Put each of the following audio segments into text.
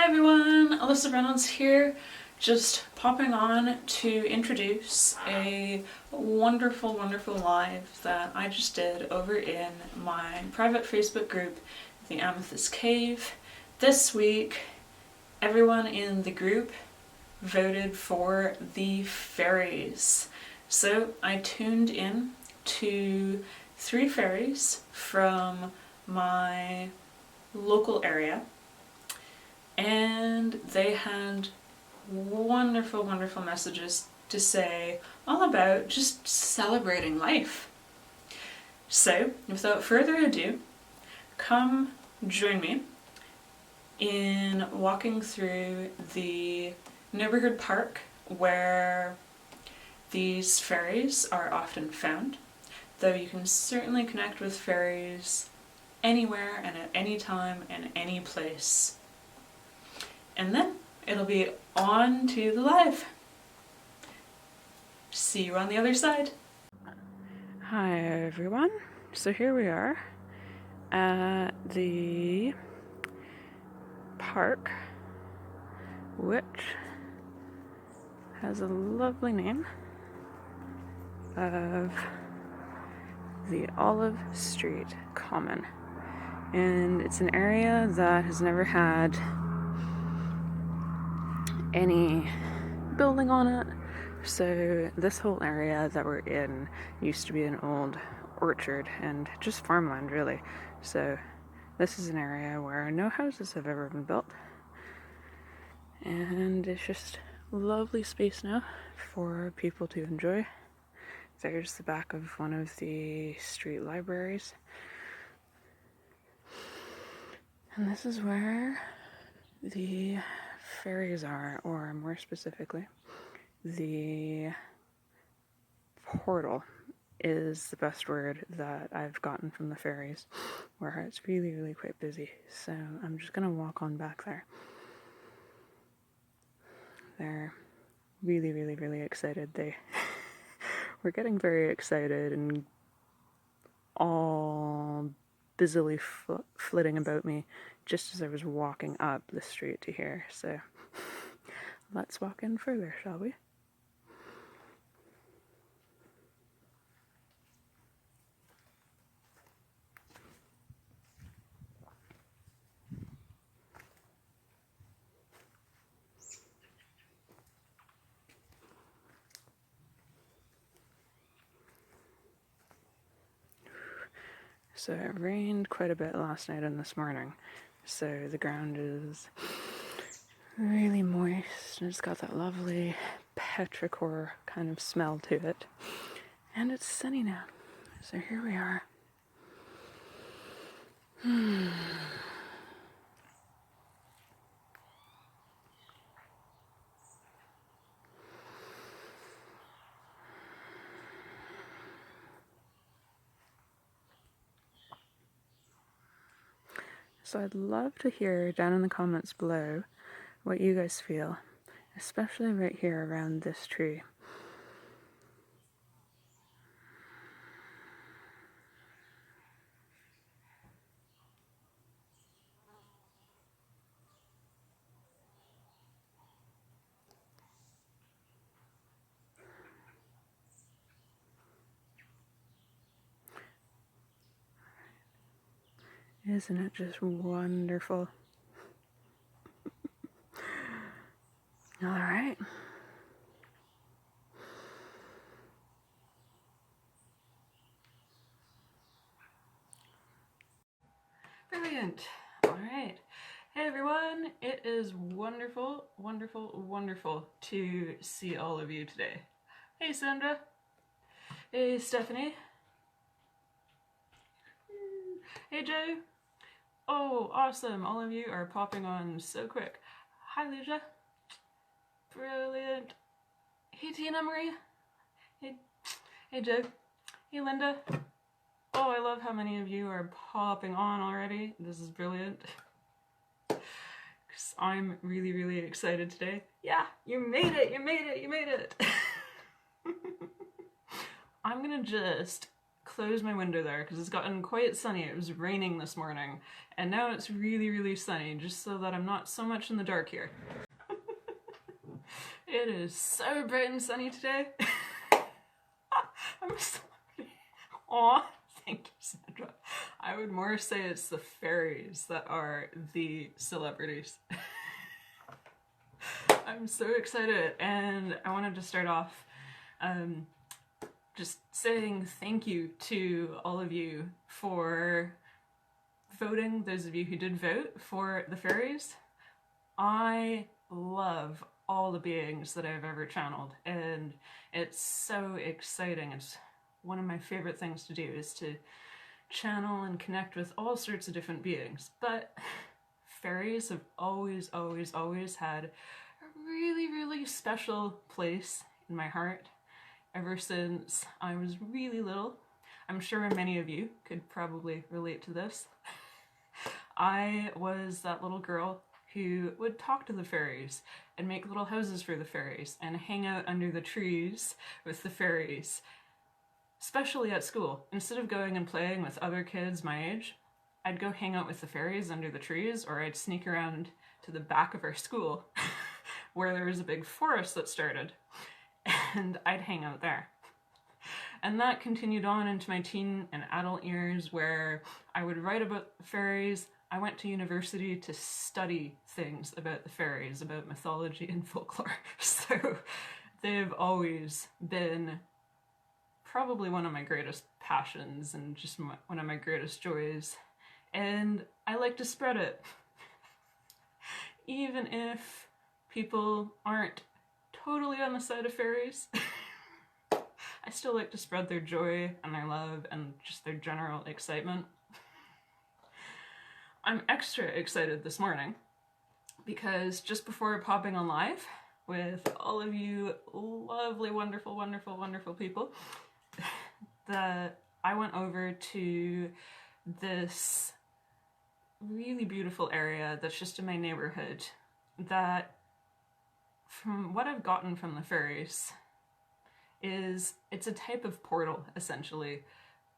Hi everyone, Alyssa Reynolds here, just popping on to introduce a wonderful live that I just did over in my private Facebook group, The Amethyst Cave. This week, everyone in the group voted for the fairies. So I tuned in to 3 fairies from my local area, and they had wonderful messages to say all about just celebrating life. So, without further ado, come join me in walking through the neighborhood park where these fairies are often found, though you can certainly connect with fairies anywhere and at any time and any place. And then it'll be on to the live. See you on the other side. Hi everyone. So here we are at the park, which has a lovely name of the Olive Street Common. And it's an area that has never had any building on it, so this whole area that we're in used to be an old orchard and just farmland really. So this is an area where no houses have ever been built, and it's just lovely space now for people to enjoy. There's the back of one of the street libraries, and this is where the fairies are, or more specifically, the portal is the best word that I've gotten from the fairies, where it's really quite busy. So I'm just gonna walk on back there. They're really excited. They were getting very excited and all busily flitting about me just as I was walking up the street to here. So let's walk in further, shall we? So it rained quite a bit last night and this morning, so the ground is really moist and it's got that lovely petrichor kind of smell to it. And it's sunny now, so here we are. So I'd love to hear down in the comments below what you guys feel, especially right here around this tree. Isn't it just wonderful? All right. Brilliant. All right. Hey everyone, it is wonderful to see all of you today. Hey Sandra. Hey Stephanie. Hey Joe. Oh, awesome. All of you are popping on so quick. Hi Lucia. Brilliant. Hey Tina Marie. Hey Joe. Hey Linda. Oh, I love how many of you are popping on already. This is brilliant. I'm really excited today. Yeah, you made it. I'm gonna just close my window there because it's gotten quite sunny. It was raining this morning, and now it's really, really sunny, just so that I'm not so much in the dark here. It is so bright and sunny today. I'm sorry. Aw, thank you, Sandra. I would more say it's the fairies that are the celebrities. I'm so excited, and I wanted to start off just saying thank you to all of you for voting, those of you who did vote for the fairies. I love all the beings that I've ever channeled, and it's so exciting. It's one of my favorite things to do, is to channel and connect with all sorts of different beings. But fairies have always, always, always had a really, really special place in my heart ever since I was really little. I'm sure many of you could probably relate to this. I was that little girl who would talk to the fairies and make little houses for the fairies and hang out under the trees with the fairies, especially at school. Instead of going and playing with other kids my age, I'd go hang out with the fairies under the trees, or I'd sneak around to the back of our school where there was a big forest that started, and I'd hang out there. And that continued on into my teen and adult years, where I would write about the fairies. I went to university to study things about the fairies, about mythology and folklore. So they've always been probably one of my greatest passions and just one of my greatest joys. And I like to spread it. Even if people aren't totally on the side of fairies, I still like to spread their joy and their love and just their general excitement. I'm extra excited this morning because just before popping on live with all of you lovely, wonderful, wonderful, wonderful people, that I went over to this really beautiful area that's just in my neighborhood that, from what I've gotten from the fairies, it's a type of portal, essentially,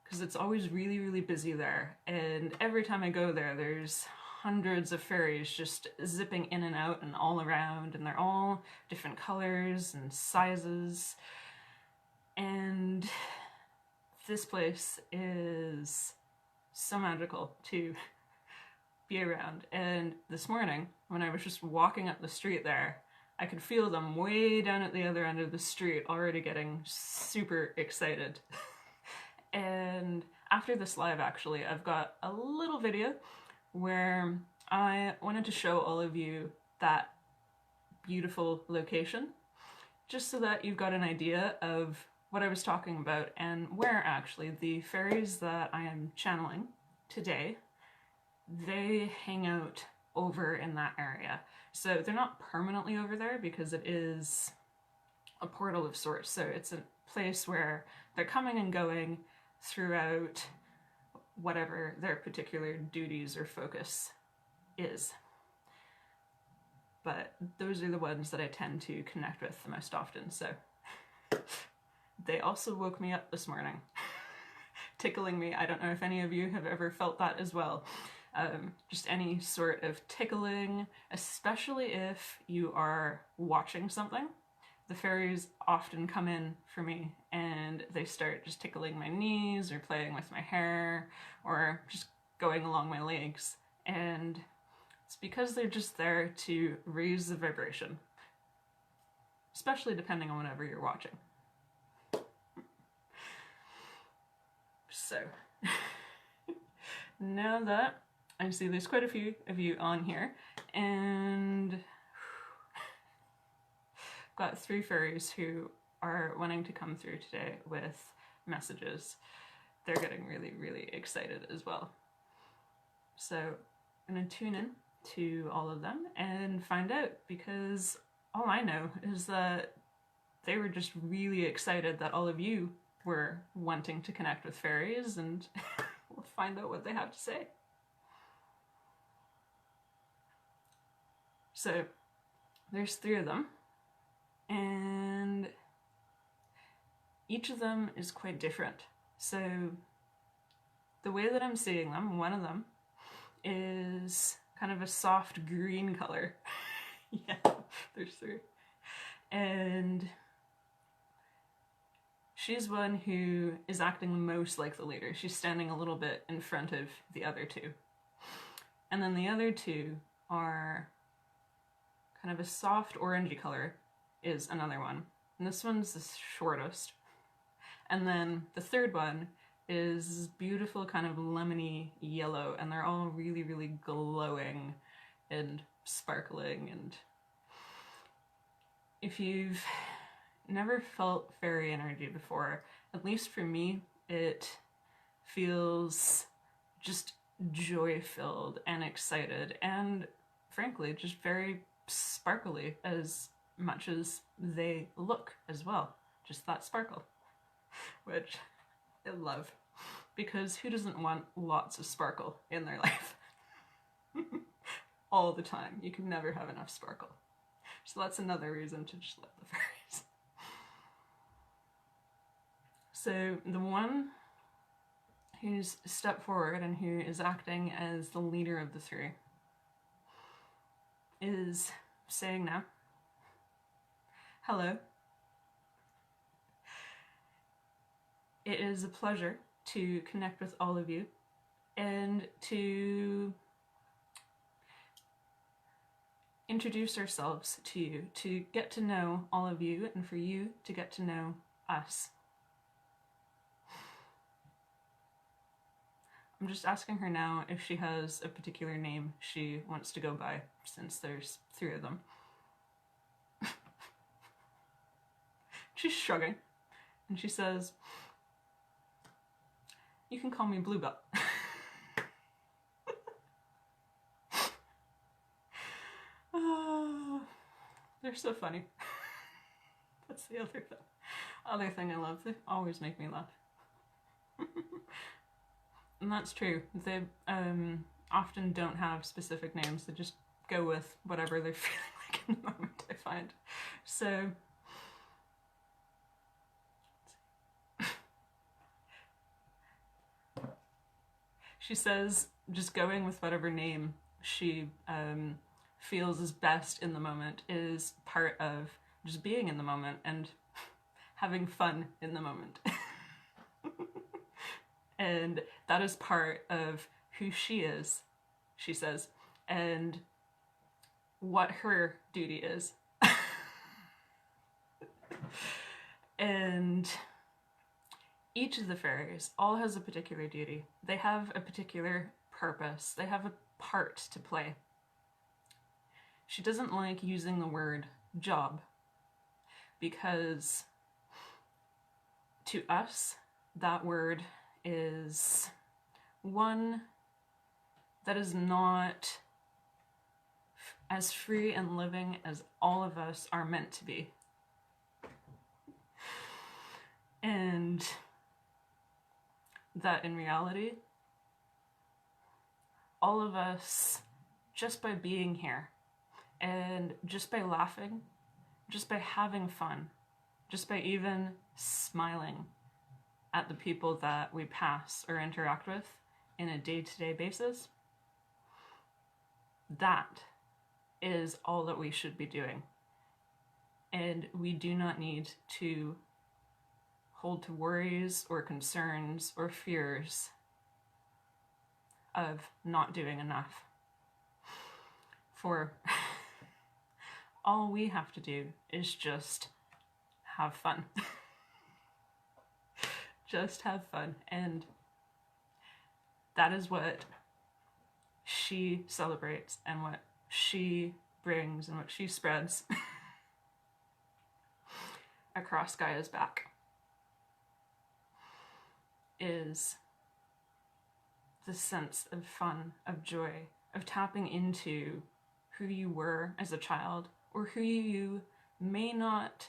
because it's always really, really busy there, and every time I go there, there's hundreds of fairies just zipping in and out and all around, and they're all different colors and sizes, and this place is so magical to be around. And this morning, when I was just walking up the street there, I could feel them way down at the other end of the street already getting super excited. And after this live, actually, I've got a little video where I wanted to show all of you that beautiful location, just so that you've got an idea of what I was talking about and where actually the fairies that I am channeling today, they hang out over in that area. So they're not permanently over there because it is a portal of sorts. So it's a place where they're coming and going throughout whatever their particular duties or focus is. But those are the ones that I tend to connect with the most often. So they also woke me up this morning, tickling me. I don't know if any of you have ever felt that as well. Just any sort of tickling, especially if you are watching something. The fairies often come in for me and they start just tickling my knees or playing with my hair or just going along my legs. And it's because they're just there to raise the vibration, especially depending on whatever you're watching. So, now that I see there's quite a few of you on here, and got 3 fairies who are wanting to come through today with messages. They're getting really, really excited as well. So I'm going to tune in to all of them and find out, because all I know is that they were just really excited that all of you were wanting to connect with fairies, and we'll find out what they have to say. So there's 3 of them, and each of them is quite different. So the way that I'm seeing them, one of them is kind of a soft green color. Yeah, there's three. And she's one who is acting the most like the leader. She's standing a little bit in front of the other two. And then the other two are kind of a soft orangey color is another one. And this one's the shortest. And then the third one is beautiful kind of lemony yellow, and they're all really, really glowing and sparkling. And if you've never felt fairy energy before, at least for me, it feels just joy-filled and excited and frankly just very sparkly as much as they look as well. Just that sparkle, which I love, because who doesn't want lots of sparkle in their life? All the time. You can never have enough sparkle. So that's another reason to just love the fairies. So the one who's stepped forward and who is acting as the leader of the three is saying now, hello. It is a pleasure to connect with all of you and to introduce ourselves to you, to get to know all of you, and for you to get to know us. I'm just asking her now if she has a particular name she wants to go by, since there's three of them. She's shrugging, and she says, you can call me Bluebell. They're so funny. That's the other thing I love. They always make me laugh. And that's true. They often don't have specific names. They just go with whatever they're feeling like in the moment, I find. So she says just going with whatever name she feels is best in the moment is part of just being in the moment and having fun in the moment. And that is part of who she is, she says, and what her duty is. And each of the fairies all has a particular duty. They have a particular purpose. They have a part to play. She doesn't like using the word job because to us, that word is one that is not as free and living as all of us are meant to be. And that in reality, all of us, just by being here, and just by laughing, just by having fun, just by even smiling at the people that we pass or interact with in a day-to-day basis, that is all that we should be doing. And we do not need to hold to worries or concerns or fears of not doing enough. For all we have to do is just have fun. Just have fun. And that is what she celebrates and what she brings and what she spreads across Gaia's back is the sense of fun, of joy, of tapping into who you were as a child, or who you may not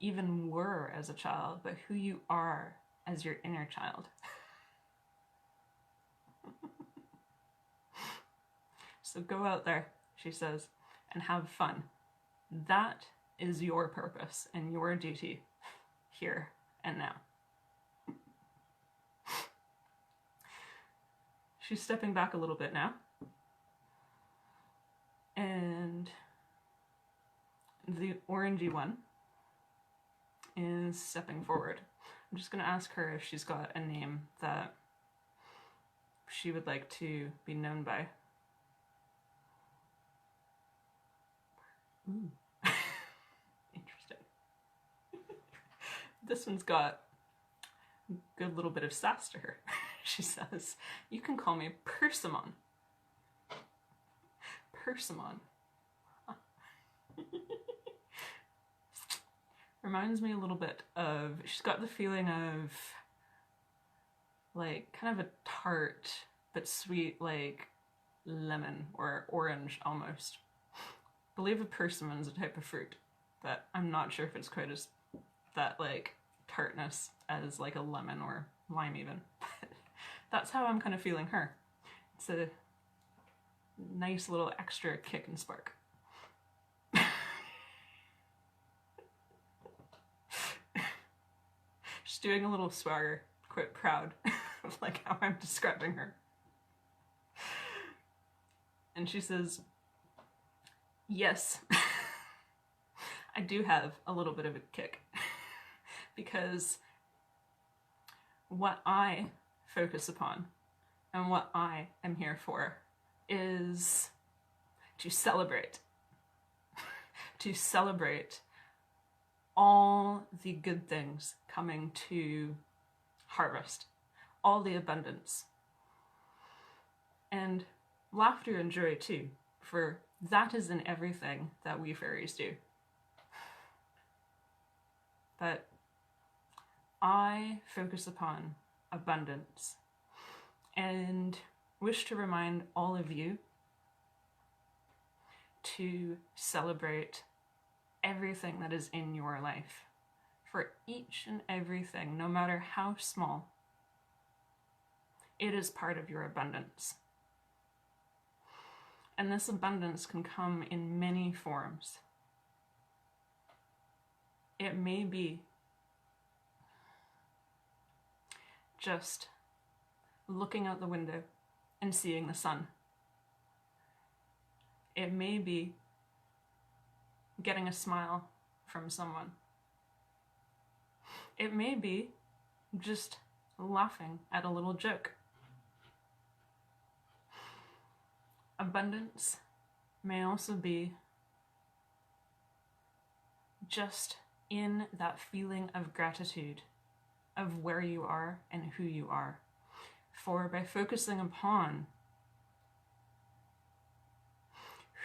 even were as a child, but who you are as your inner child. So go out there, she says, and have fun. That is your purpose and your duty here and now. She's stepping back a little bit now. And the orangey one is stepping forward. I'm just going to ask her if she's got a name that she would like to be known by. Ooh. Interesting. This one's got a good little bit of sass to her. She says, "You can call me Persimmon." Persimmon. Reminds me a little bit of, she's got the feeling of like kind of a tart but sweet, like lemon or orange almost. I believe a persimmon is a type of fruit, but I'm not sure if it's quite as that like tartness as like a lemon or lime even. That's how I'm kind of feeling her. It's a nice little extra kick and spark. She's doing a little swagger, quite proud of like how I'm describing her. And she says, "Yes, I do have a little bit of a kick because what I focus upon and what I am here for is to celebrate. To celebrate all the good things coming to harvest, all the abundance. And laughter and joy too, for that is in everything that we fairies do. But I focus upon abundance and wish to remind all of you to celebrate everything that is in your life. For each and everything, no matter how small, it is part of your abundance. And this abundance can come in many forms. It may be just looking out the window and seeing the sun. It may be getting a smile from someone. It may be just laughing at a little joke. Abundance may also be just in that feeling of gratitude of where you are and who you are. For by focusing upon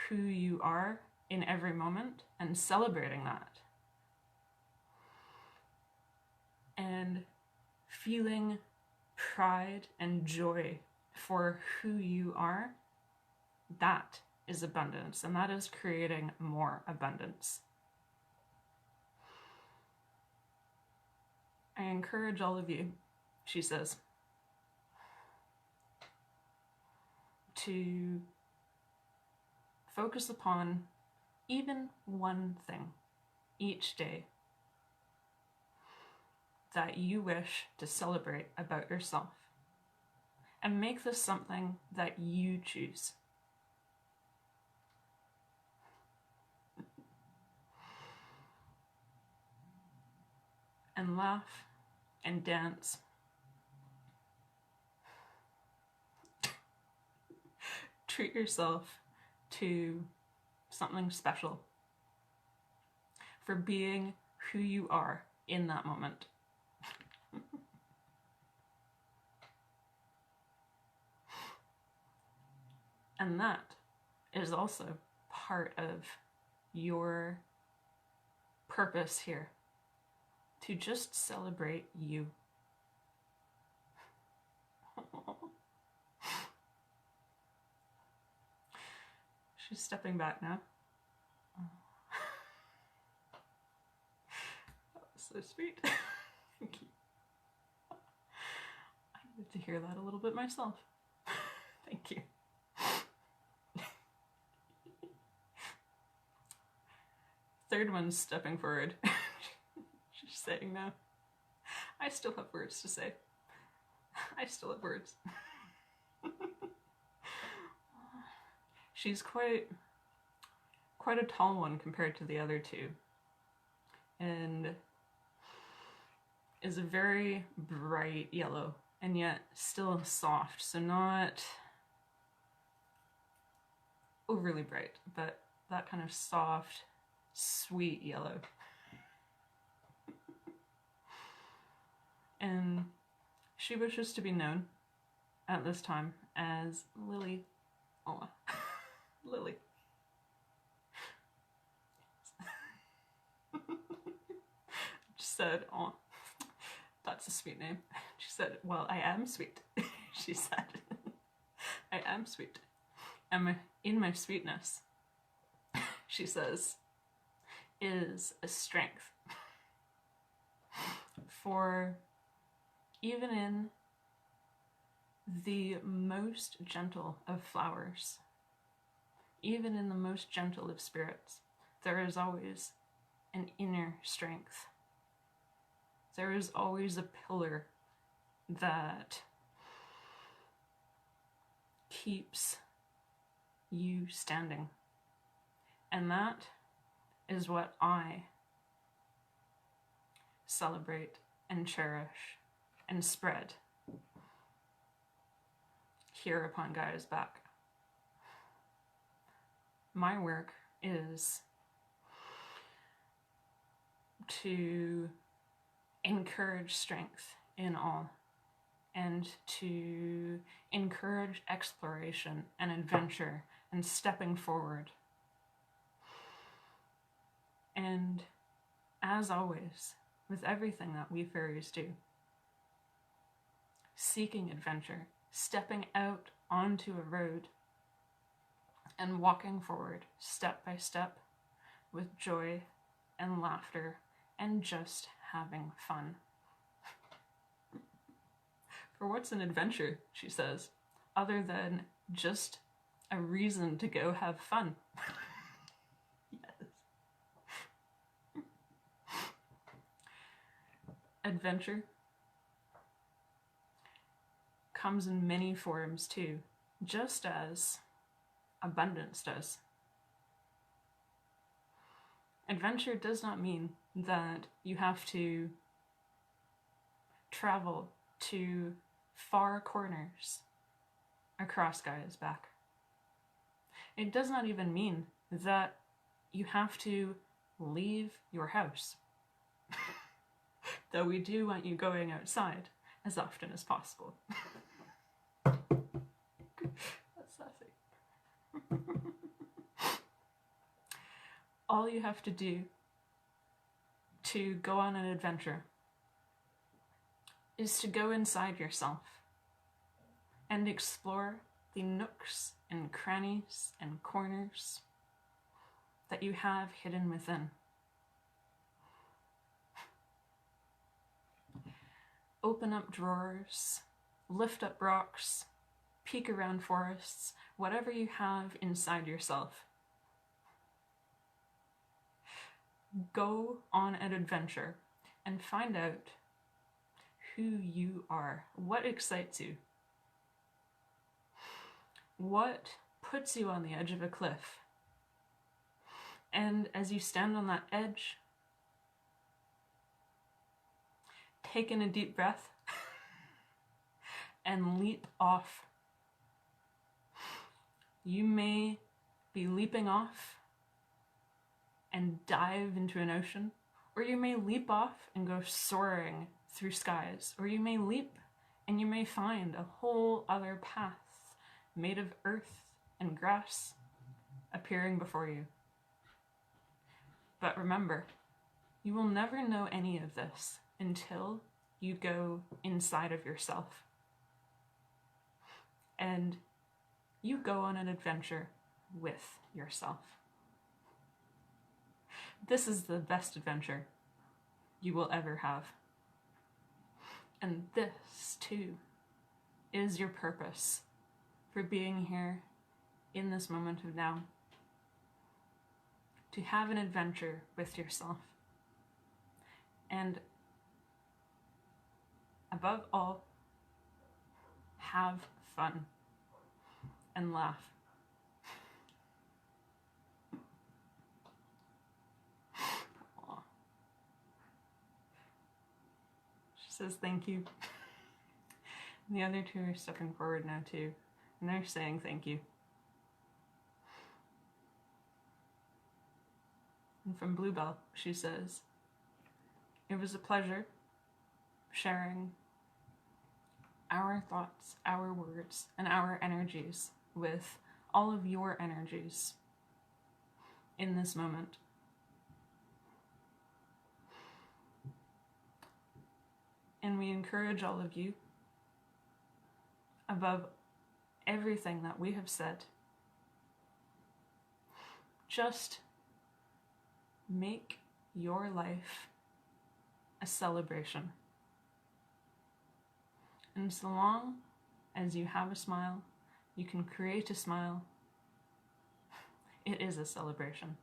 who you are in every moment and celebrating that and feeling pride and joy for who you are, that is abundance, and that is creating more abundance. I encourage all of you, she says, to focus upon even one thing each day that you wish to celebrate about yourself, and make this something that you choose. And laugh and dance. Treat yourself to something special for being who you are in that moment. And that is also part of your purpose here, to just celebrate you. She's stepping back now. That was so sweet. Thank you. I needed to hear that a little bit myself. Thank you. Third one's stepping forward. She's saying no. I still have words to say. I still have words. She's quite a tall one compared to the other two, and is a very bright yellow, and yet still soft, so not overly bright, but that kind of soft, sweet yellow. And she wishes to be known at this time as Lily. Oh, Lily. She said, oh, that's a sweet name. She said, well, I am sweet. She said, I am sweet. And in my sweetness, she says, is a strength. For even in the most gentle of flowers, even in the most gentle of spirits, there is always an inner strength. There is always a pillar that keeps you standing. And that is what I celebrate and cherish and spread here upon Gaia's back. My work is to encourage strength in all, and to encourage exploration and adventure and stepping forward. And as always, with everything that we fairies do, seeking adventure, stepping out onto a road, and walking forward step by step with joy and laughter and just having fun. For what's an adventure, she says, other than just a reason to go have fun? Yes. Adventure comes in many forms too, just as abundance does. Adventure does not mean that you have to travel to far corners across Gaia's back. It does not even mean that you have to leave your house. Though we do want you going outside as often as possible. That's sassy. All you have to do to go on an adventure is to go inside yourself and explore the nooks and crannies and corners that you have hidden within. Open up drawers, lift up rocks, peek around forests, whatever you have inside yourself. Go on an adventure and find out who you are, what excites you, what puts you on the edge of a cliff. And as you stand on that edge, take in a deep breath and leap off. You may be leaping off and dive into an ocean, or you may leap off and go soaring through skies, or you may leap and you may find a whole other path made of earth and grass appearing before you. But remember, you will never know any of this until you go inside of yourself. And you go on an adventure with yourself. This is the best adventure you will ever have. And this, too, is your purpose for being here in this moment of now. To have an adventure with yourself. And above all, have fun. and laugh. Aw. She says thank you. And the other two are stepping forward now too, and they're saying thank you. And from Bluebell, she says, it was a pleasure sharing our thoughts, our words, and our energies with all of your energies in this moment. And we encourage all of you, above everything that we have said, just make your life a celebration. And so long as you have a smile, you can create a smile, it is a celebration.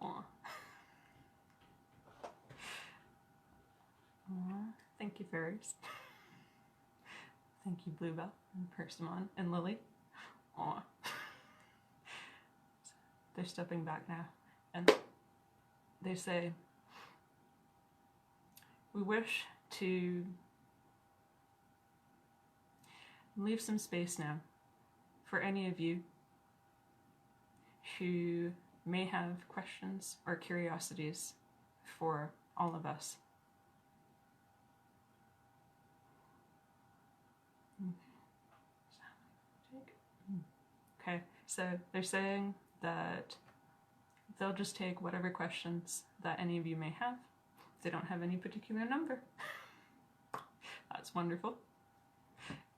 Aww. Aww. Thank you, fairies. Thank you, Bluebell and Persimmon and Lily. Aww. They're stepping back now, and they say, we wish to leave some space now for any of you who may have questions or curiosities for all of us. Okay, so they're saying that they'll just take whatever questions that any of you may have. If they don't have any particular number. That's wonderful.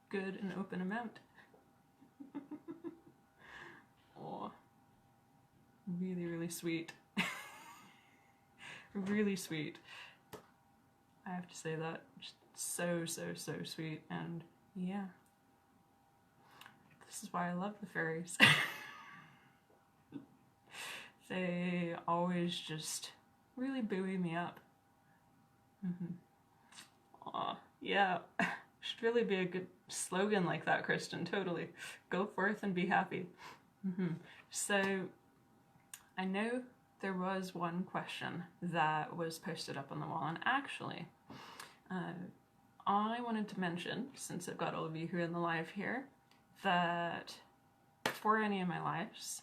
Good and open amount. Oh, really, really sweet. Really sweet. I have to say that. Just so, so, so sweet. And yeah, this is why I love the fairies. They always just really buoy me up. Aw, yeah. Should really be a good slogan like that, Kristen. Totally. Go forth and be happy. So, I know there was one question that was posted up on the wall, and actually, I wanted to mention, since I've got all of you who are in the live here, that for any of my lives,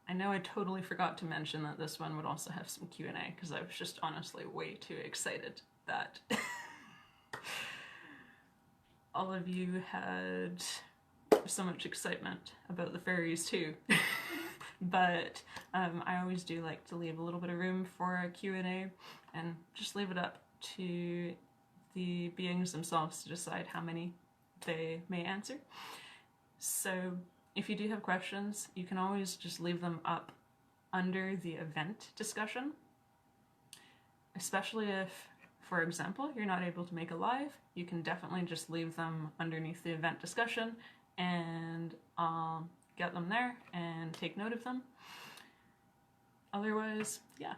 I know I totally forgot to mention that this one would also have some Q&A, because I was just honestly way too excited that all of you had so much excitement about the fairies too. But I always do like to leave a little bit of room for a Q&A and just leave it up to the beings themselves to decide how many they may answer. So if you do have questions, you can always just leave them up under the event discussion, especially if, for example, you're not able to make a live, you can definitely just leave them underneath the event discussion and I'll get them there and take note of them. Otherwise, yeah,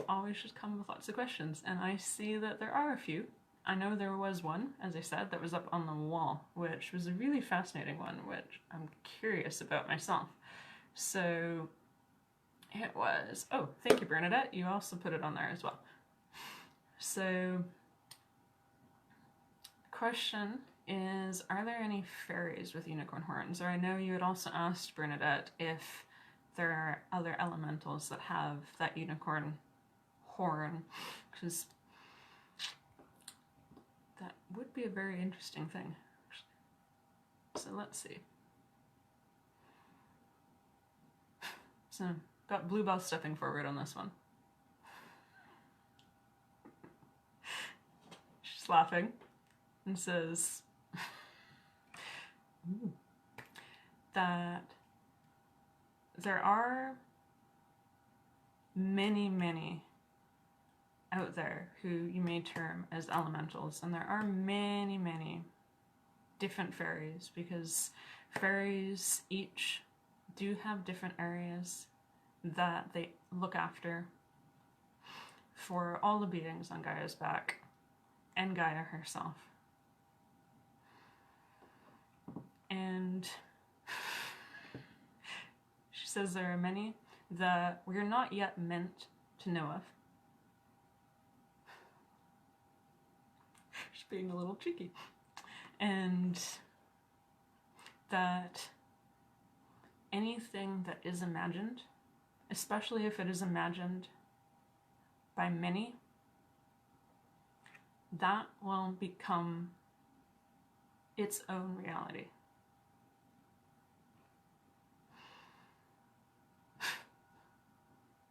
always just come with lots of questions. And I see that there are a few. I know there was one, as I said, that was up on the wall, which was a really fascinating one, which I'm curious about myself. So it was, oh, thank you, Bernadette. You also put it on there as well. So the question is, are there any fairies with unicorn horns? Or I know you had also asked, Bernadette, if there are other elementals that have that unicorn horn, because that would be a very interesting thing. So let's see. So got Bluebell stepping forward on this one. She's laughing and says that there are many, many out there who you may term as elementals, and there are many, many different fairies, because fairies each do have different areas that they look after for all the beings on Gaia's back and Gaia herself. And she says there are many that we are not yet meant to know of. She's being a little cheeky. And that anything that is imagined, especially if it is imagined by many, that will become its own reality.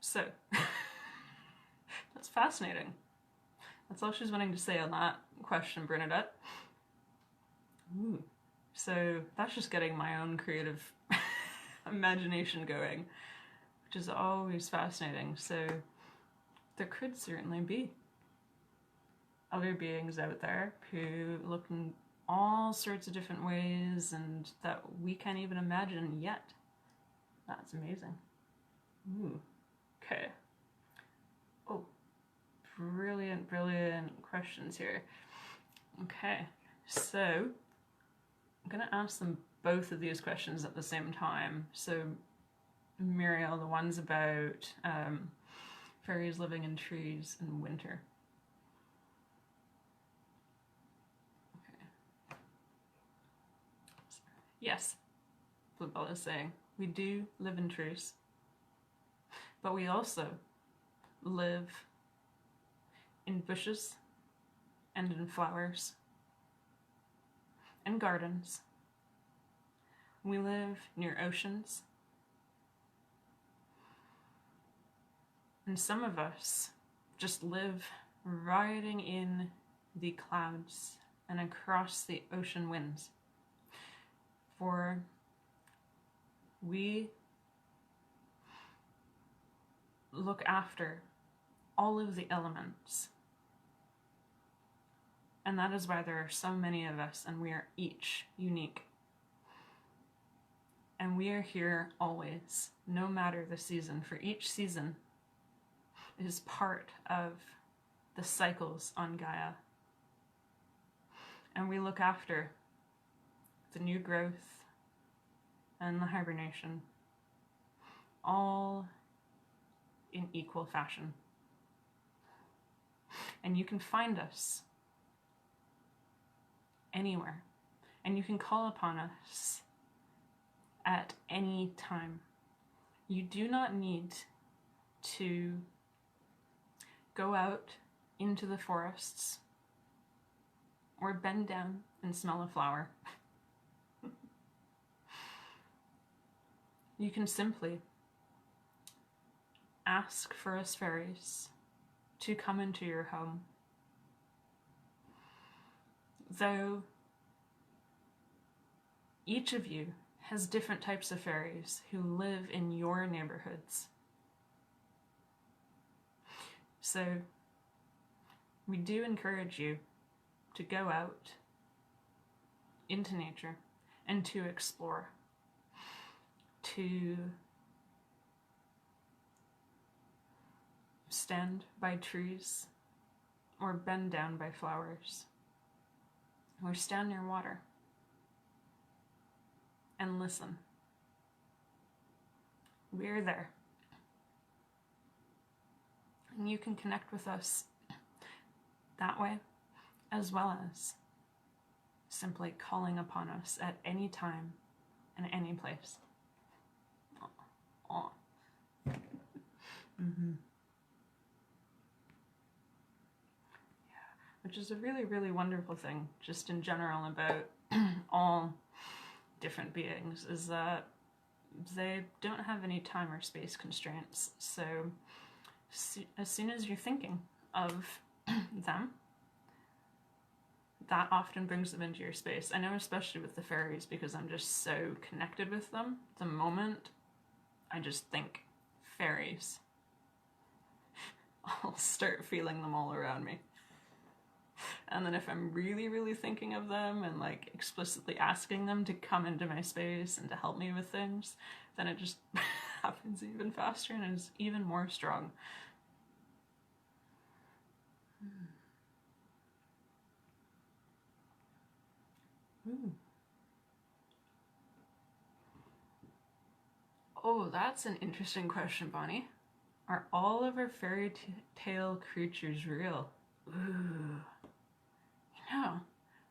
So, that's fascinating. That's all she's wanting to say on that question, Bernadette. Ooh. So that's just getting my own creative imagination going, which is always fascinating. So there could certainly be other beings out there who look in all sorts of different ways and that we can't even imagine yet. That's amazing. Ooh. Okay. Oh, brilliant, brilliant questions here. Okay, so I'm gonna ask them both of these questions at the same time. So Muriel, the one's about fairies living in trees in winter. Okay. Yes, Bluebell is saying, we do live in trees, but we also live in bushes and in flowers and gardens. We live near oceans. And some of us just live riding in the clouds and across the ocean winds. For we look after all of the elements. And that is why there are so many of us, and we are each unique. And we are here always, no matter the season, for each season is part of the cycles on Gaia. And we look after the new growth and the hibernation, all in equal fashion. And you can find us anywhere, and you can call upon us at any time. You do not need to go out into the forests or bend down and smell a flower. You can simply ask for us fairies to come into your home. Though each of you has different types of fairies who live in your neighborhoods. So we do encourage you to go out into nature and to explore, to stand by trees or bend down by flowers or stand near water and listen. We're there. And you can connect with us that way, as well as simply calling upon us at any time and any place. Aww. Mm-hmm. Yeah, which is a really, really wonderful thing, just in general, about all different beings, is that they don't have any time or space constraints. So as soon as you're thinking of them, that often brings them into your space. I know, especially with the fairies, because I'm just so connected with them. The moment I just think fairies, I'll start feeling them all around me. And then if I'm really, really thinking of them and like explicitly asking them to come into my space and to help me with things, then it just happens even faster and is even more strong. Ooh. Oh, that's an interesting question, Bonnie. Are all of our fairy tale creatures real? Ooh. You know,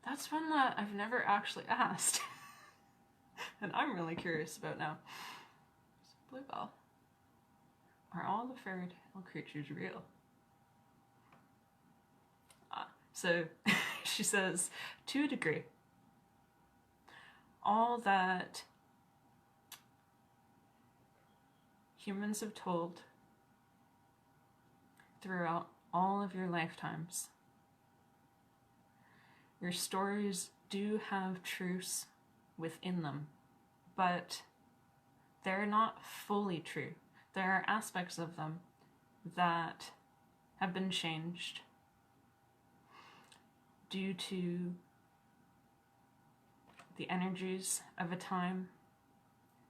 that's one that I've never actually asked. And I'm really curious about now. Bluebell. Are all the fairy tale creatures real? So she says, to a degree, all that humans have told throughout all of your lifetimes, your stories do have truths within them, but they're not fully true. There are aspects of them that have been changed due to the energies of a time,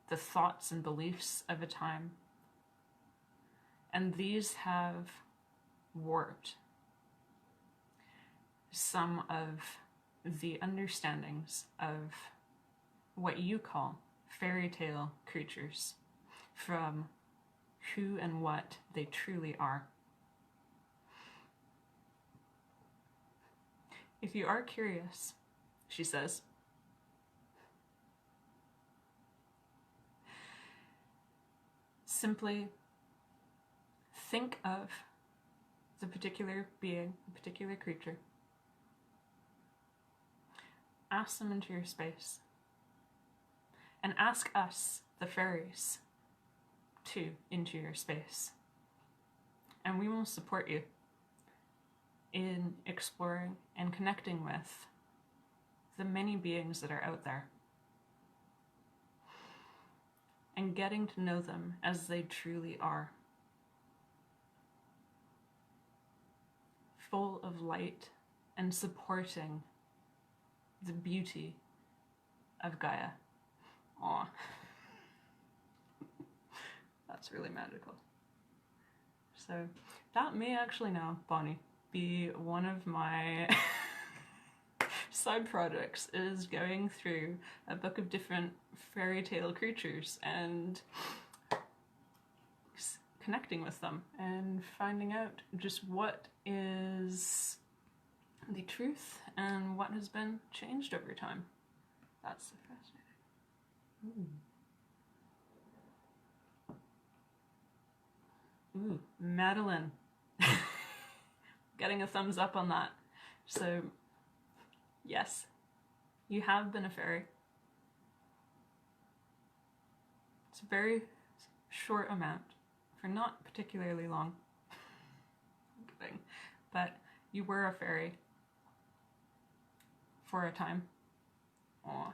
the thoughts and beliefs of a time, and these have warped some of the understandings of what you call fairy tale creatures from who and what they truly are. If you are curious, she says, simply think of the particular being, the particular creature. Ask them into your space. And ask us, the fairies, too, into your space. And we will support you in exploring and connecting with the many beings that are out there. And getting to know them as they truly are. Full of light and supporting the beauty of Gaia. Aw. That's really magical. So that may actually now, Bonnie, be one of my side projects, is going through a book of different fairy tale creatures and connecting with them and finding out just what is the truth and what has been changed over time. That's so fascinating. Ooh, Madeline. Getting a thumbs up on that. So, yes, you have been a fairy. It's a very short amount, for not particularly long. I'm kidding. But you were a fairy for a time. Aw.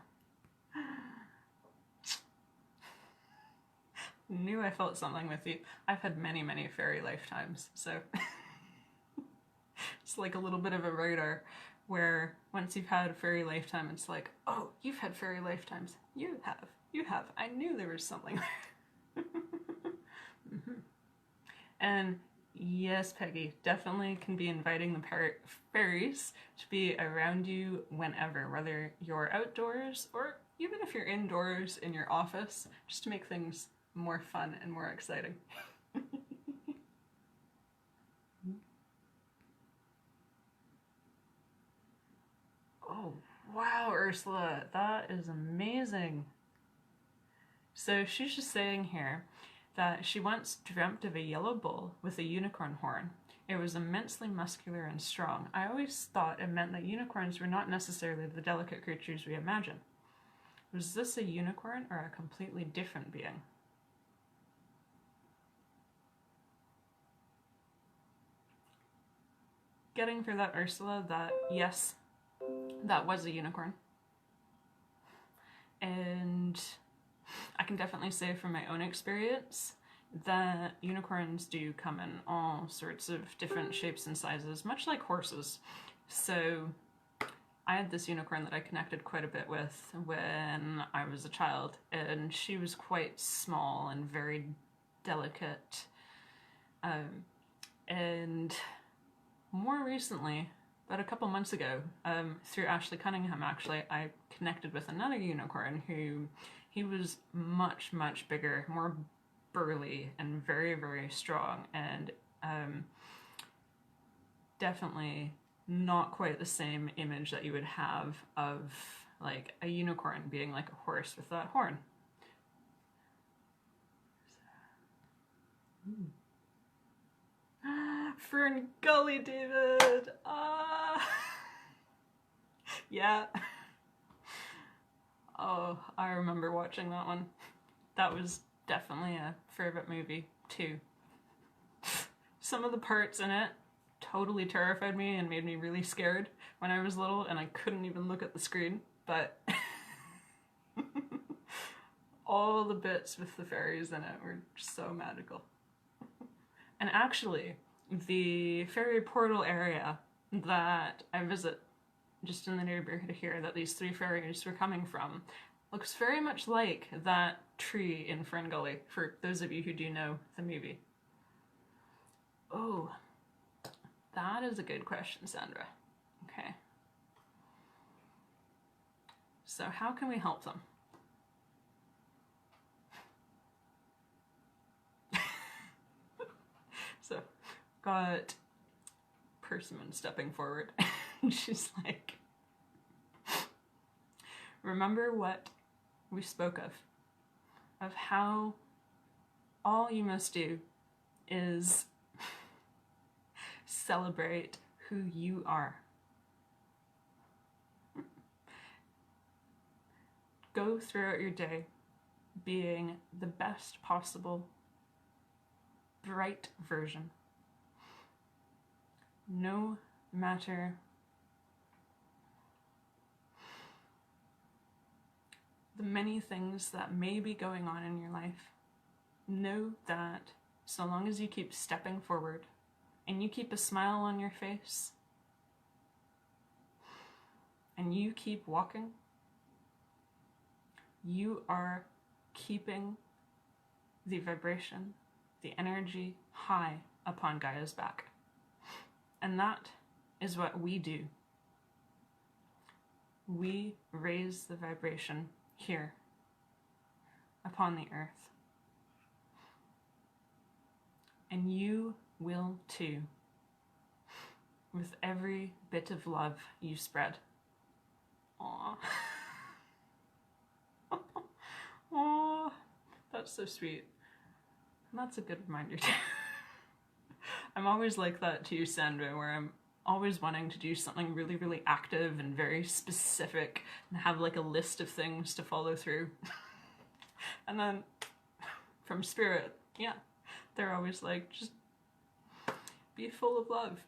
Knew I felt something with you. I've had many, many fairy lifetimes, so it's like a little bit of a radar where once you've had a fairy lifetime, it's like, oh, you've had fairy lifetimes. You have. I knew there was something there. Mm-hmm. And yes, Peggy, definitely can be inviting the fairies to be around you whenever, whether you're outdoors or even if you're indoors in your office, just to make things more fun and more exciting. Oh, wow, Ursula, that is amazing. So she's just saying here that she once dreamt of a yellow bull with a unicorn horn. It was immensely muscular and strong. I always thought it meant that unicorns were not necessarily the delicate creatures we imagine. Was this a unicorn or a completely different being? Getting for that, Ursula, that yes, that was a unicorn. And I can definitely say from my own experience that unicorns do come in all sorts of different shapes and sizes, much like horses. So I had this unicorn that I connected quite a bit with when I was a child, and she was quite small and very delicate. And more recently, about a couple months ago, through Ashley Cunningham actually, I connected with another unicorn who He was much, much bigger, more burly, and very, very strong, and definitely not quite the same image that you would have of like a unicorn being like a horse with that horn. Fern Gully, David! Yeah. Oh, I remember watching that one. That was definitely a favorite movie, too. Some of the parts in it totally terrified me and made me really scared when I was little, and I couldn't even look at the screen, but all the bits with the fairies in it were so magical. And actually, the fairy portal area that I visit just in the neighborhood here that these three fairies were coming from looks very much like that tree in Fern Gully, for those of you who do know the movie. Oh, that is a good question, Sandra. Okay. So how can we help them? So, got Persimmon stepping forward. And she's like, remember what we spoke of how all you must do is celebrate who you are. Go throughout your day being the best possible, bright version. No matter the many things that may be going on in your life, know that so long as you keep stepping forward and you keep a smile on your face and you keep walking, you are keeping the vibration, the energy high upon Gaia's back. And that is what we do. We raise the vibration here upon the earth. And you will too, with every bit of love you spread. Aww. Aww. That's so sweet. And that's a good reminder too. I'm always like that too, Sandra, where I'm always wanting to do something really, really active and very specific and have like a list of things to follow through. And then from Spirit, yeah, they're always like, just be full of love.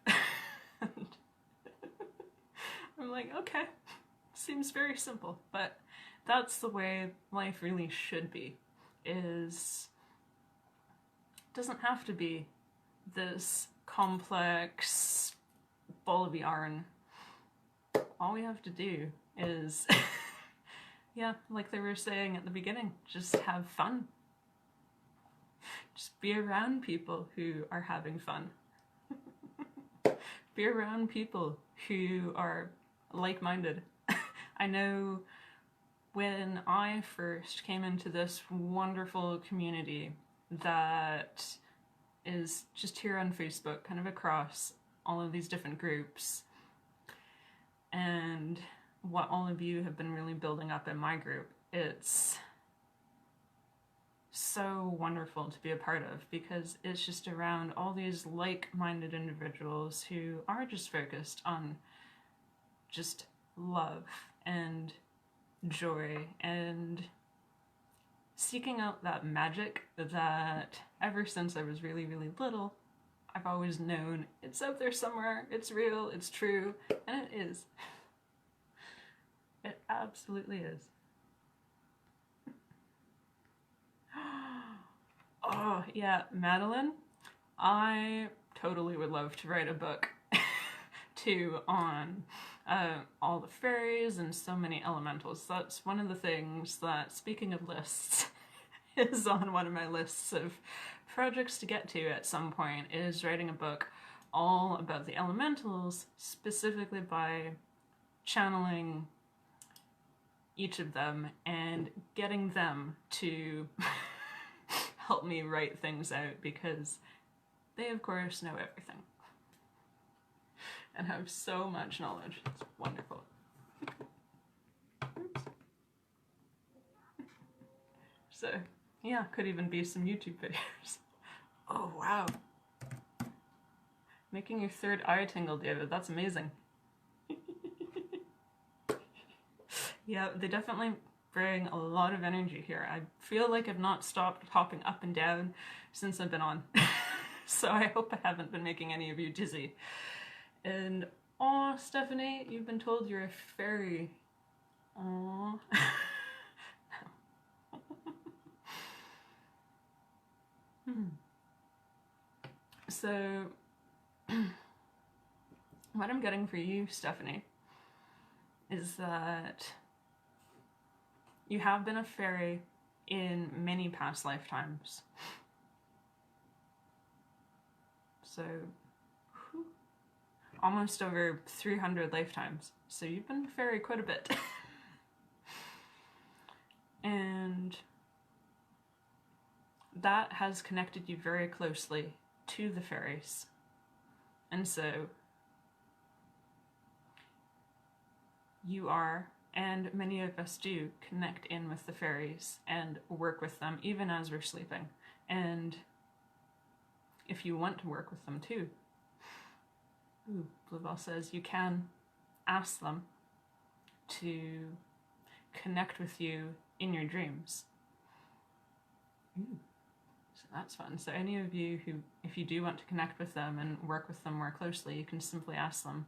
And I'm like, okay, seems very simple, but that's the way life really should be. Is doesn't have to be this complex ball of yarn. All we have to do is, yeah, like they were saying at the beginning, just have fun. Just be around people who are having fun. Be around people who are like-minded. I know when I first came into this wonderful community that is just here on Facebook, kind of across all of these different groups, and what all of you have been really building up in my group, it's so wonderful to be a part of, because it's just around all these like-minded individuals who are just focused on just love and joy and seeking out that magic that ever since I was really, really little, I've always known it's out there somewhere, it's real, it's true, and it is. It absolutely is. Oh, yeah, Madeline, I totally would love to write a book too on all the fairies and so many elementals. That's one of the things that, speaking of lists, is on one of my lists of projects to get to at some point, is writing a book all about the elementals, specifically by channeling each of them and getting them to help me write things out, because they of course know everything and have so much knowledge. It's wonderful. Oops. So yeah, could even be some YouTube videos. Oh wow. Making your third eye tingle, David. That's amazing. Yeah, they definitely bring a lot of energy here. I feel like I've not stopped hopping up and down since I've been on. So I hope I haven't been making any of you dizzy. And aw, Stephanie, you've been told you're a fairy. Aw. So what I'm getting for you, Stephanie, is that you have been a fairy in many past lifetimes. So, almost over 300 lifetimes. So you've been a fairy quite a bit. And that has connected you very closely to the fairies. And so you are, and many of us do, connect in with the fairies and work with them even as we're sleeping. And if you want to work with them too, ooh, Bluebell says you can ask them to connect with you in your dreams. Ooh. So that's fun. So any of you who, if you do want to connect with them and work with them more closely, you can simply ask them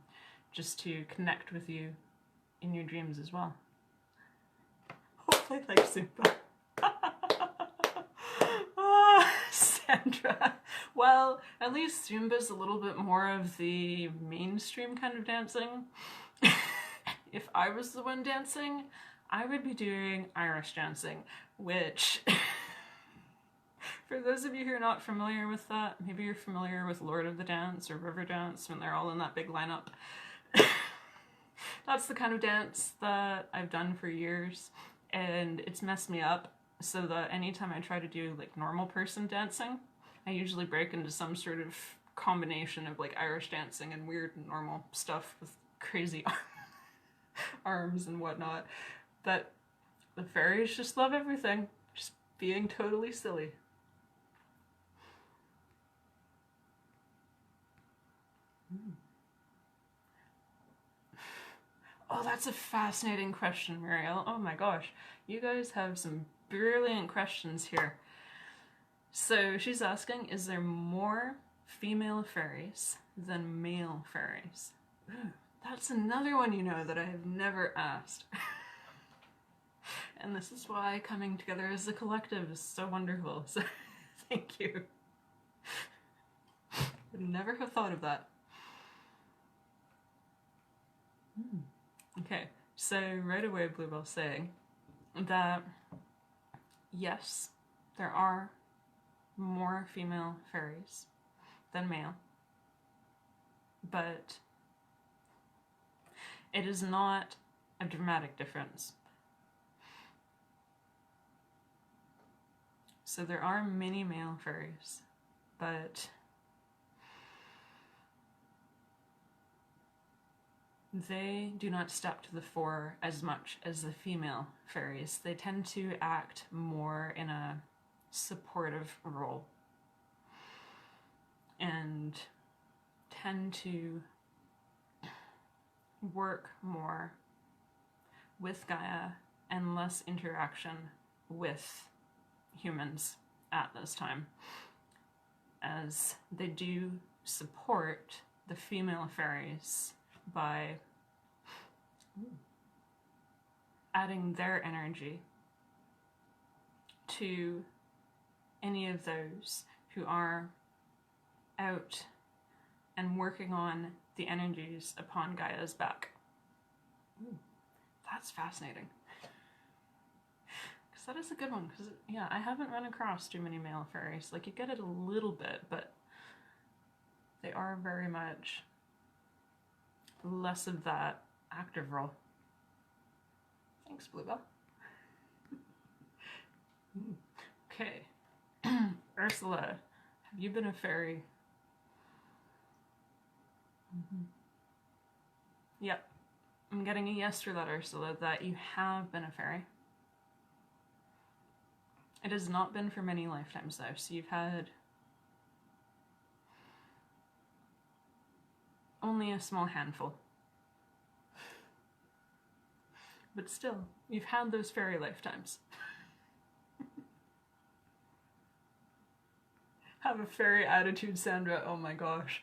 just to connect with you in your dreams as well. Hopefully like Super. Sandra. Well, at least Zumba's a little bit more of the mainstream kind of dancing. If I was the one dancing, I would be doing Irish dancing, which, for those of you who are not familiar with that, maybe you're familiar with Lord of the Dance or River Dance when they're all in that big lineup. That's the kind of dance that I've done for years, and it's messed me up, so that anytime I try to do like normal person dancing, I usually break into some sort of combination of like Irish dancing and weird normal stuff with crazy arms and whatnot. But the fairies just love everything, just being totally silly. Oh, that's a fascinating question, Muriel. Oh my gosh, you guys have some brilliant questions here. So she's asking, is there more female fairies than male fairies? Ooh, that's another one, you know, that I have never asked. And this is why coming together as a collective is so wonderful. So thank you. Would never have thought of that. Okay, so right away Bluebell's saying that yes, there are more female fairies than male, but it is not a dramatic difference. So there are many male fairies, but they do not step to the fore as much as the female fairies. They tend to act more in a supportive role and tend to work more with Gaia and less interaction with humans at this time, as they do support the female fairies by adding their energy to any of those who are out and working on the energies upon Gaia's back. Ooh, that's fascinating. Because that is a good one. Because, yeah, I haven't run across too many male fairies. Like, you get it a little bit, but they are very much less of that active role. Thanks, Bluebell. Okay. Ursula, have you been a fairy? Yep. I'm getting a yes for that, Ursula, that you have been a fairy. It has not been for many lifetimes, though, so you've had only a small handful. But still, you've had those fairy lifetimes. Have a fairy attitude, Sandra. Oh my gosh.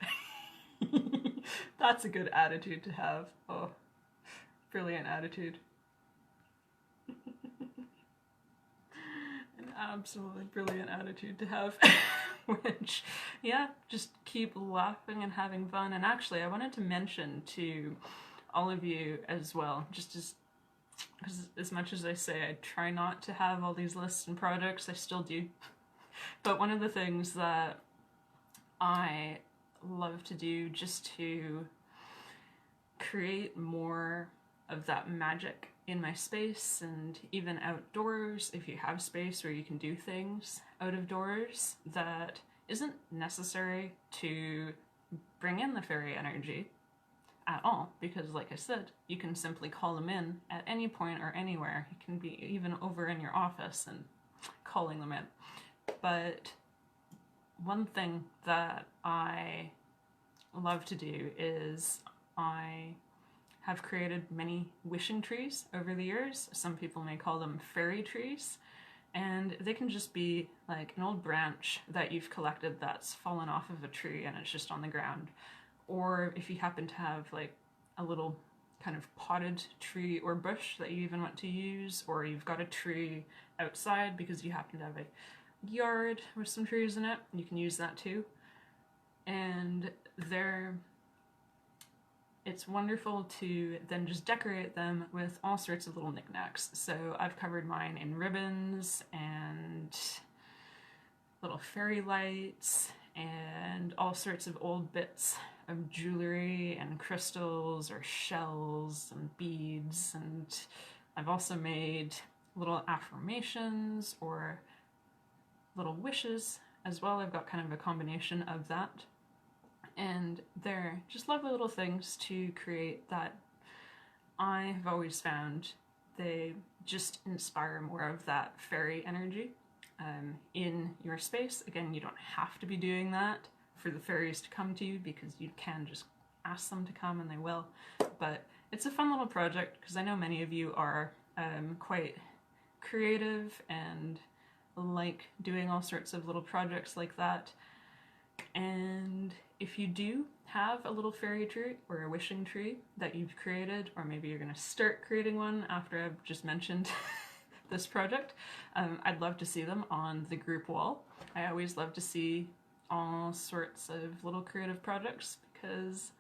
That's a good attitude to have. Oh, brilliant attitude. An absolutely brilliant attitude to have. Which, yeah, just keep laughing and having fun. And actually, I wanted to mention to all of you as well, just because as much as I say I try not to have all these lists and projects, I still do. But one of the things that I love to do just to create more of that magic in my space, and even outdoors, if you have space where you can do things out of doors that isn't necessary to bring in the fairy energy at all, because like I said, you can simply call them in at any point or anywhere. You can be even over in your office and calling them in. But one thing that I love to do is I have created many wishing trees over the years. Some people may call them fairy trees. And they can just be like an old branch that you've collected that's fallen off of a tree and it's just on the ground. Or if you happen to have like a little kind of potted tree or bush that you even want to use, or you've got a tree outside because you happen to have a yard with some trees in it, you can use that too. And it's wonderful to then just decorate them with all sorts of little knickknacks. So I've covered mine in ribbons and little fairy lights and all sorts of old bits of jewelry and crystals or shells and beads. And I've also made little affirmations or little wishes as well. I've got kind of a combination of that. And they're just lovely little things to create that I have always found they just inspire more of that fairy energy in your space. Again, you don't have to be doing that for the fairies to come to you, because you can just ask them to come and they will. But it's a fun little project because I know many of you are quite creative and like doing all sorts of little projects like that. And if you do have a little fairy tree or a wishing tree that you've created, or maybe you're going to start creating one after I've just mentioned this project, I'd love to see them on the group wall. I always love to see all sorts of little creative projects because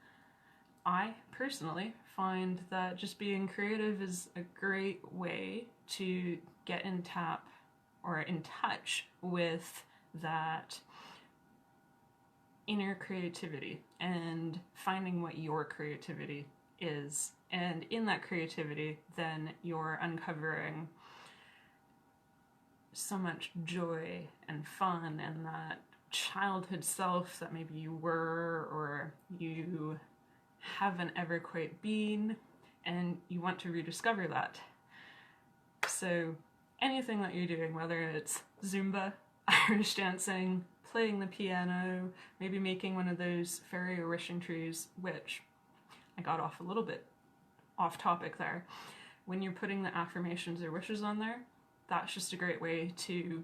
I personally find that just being creative is a great way to get in touch with that inner creativity and finding what your creativity is. And in that creativity, then you're uncovering so much joy and fun and that childhood self that maybe you were or you haven't ever quite been, and you want to rediscover that. So anything that you're doing, whether it's Zumba, Irish dancing, playing the piano, maybe making one of those fairy or wishing trees, which I got off a little bit off topic there. When you're putting the affirmations or wishes on there, that's just a great way to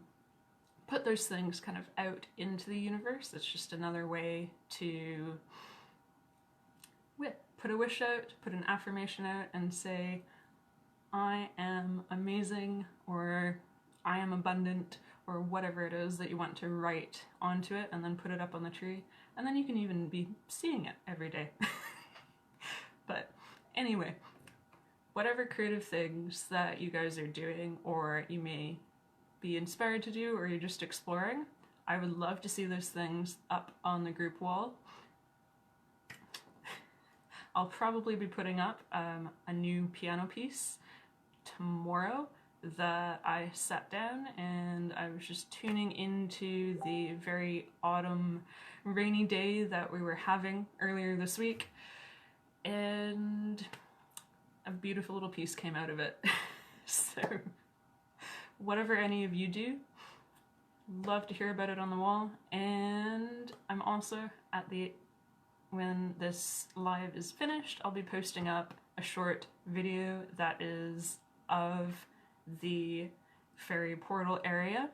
put those things kind of out into the universe. It's just another way to put a wish out, put an affirmation out, and say, I am amazing, or I am abundant, or whatever it is that you want to write onto it, and then put it up on the tree. And then you can even be seeing it every day. But anyway, whatever creative things that you guys are doing, or you may be inspired to do, or you're just exploring, I would love to see those things up on the group wall. I'll probably be putting up a new piano piece tomorrow that I sat down and I was just tuning into the very autumn rainy day that we were having earlier this week, and a beautiful little piece came out of it. So whatever any of you do, love to hear about it on the wall. And I'm also when this live is finished, I'll be posting up a short video that is of the fairy portal area,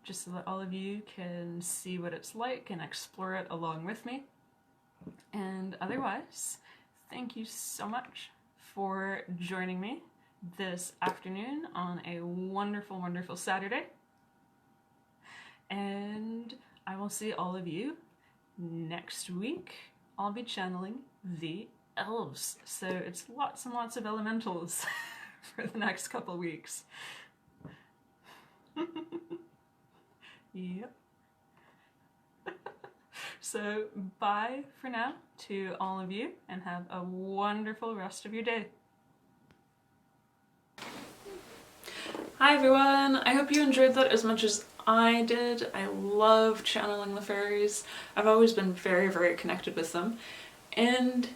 just so that all of you can see what it's like and explore it along with me. And otherwise, thank you so much for joining me this afternoon on a wonderful, wonderful Saturday. And I will see all of you next week. I'll be channeling the elves, so it's lots and lots of elementals for the next couple weeks. Yep. So bye for now to all of you, and have a wonderful rest of your day. Hi everyone! I hope you enjoyed that as much as I did. I love channeling the fairies. I've always been very, very connected with them. And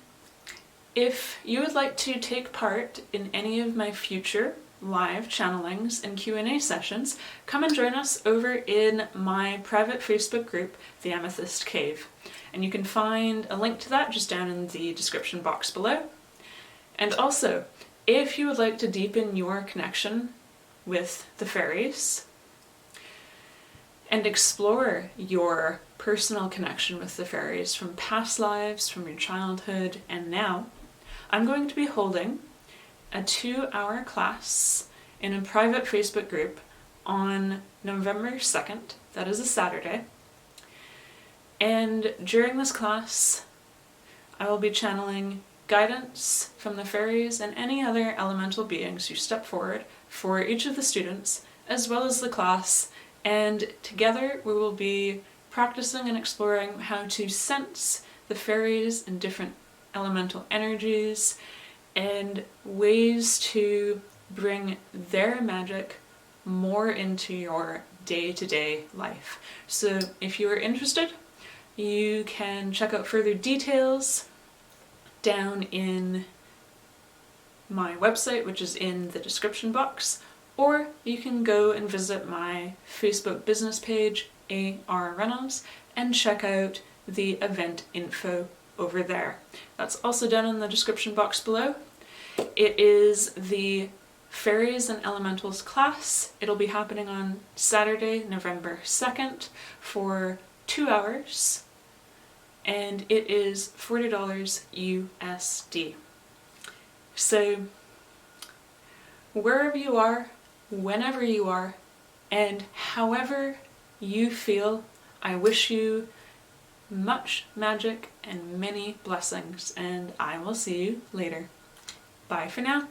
if you would like to take part in any of my future live channelings and Q&A sessions, come and join us over in my private Facebook group, The Amethyst Cave. And you can find a link to that just down in the description box below. And also, if you would like to deepen your connection with the fairies and explore your personal connection with the fairies from past lives, from your childhood, and now, I'm going to be holding a 2-hour class in a private Facebook group on November 2nd. That is a Saturday. And during this class, I will be channeling guidance from the fairies and any other elemental beings who step forward for each of the students, as well as the class, and together we will be practicing and exploring how to sense the fairies and different elemental energies, and ways to bring their magic more into your day-to-day life. So if you are interested, you can check out further details down in my website, which is in the description box, or you can go and visit my Facebook business page, A.R. Reynolds, and check out the event info over there. That's also down in the description box below. It is the Faeries and Elementals Class. It'll be happening on Saturday, November 2nd for 2 hours, and it is $40 USD. So wherever you are, whenever you are, and however you feel, I wish you much magic and many blessings, and I will see you later. Bye for now.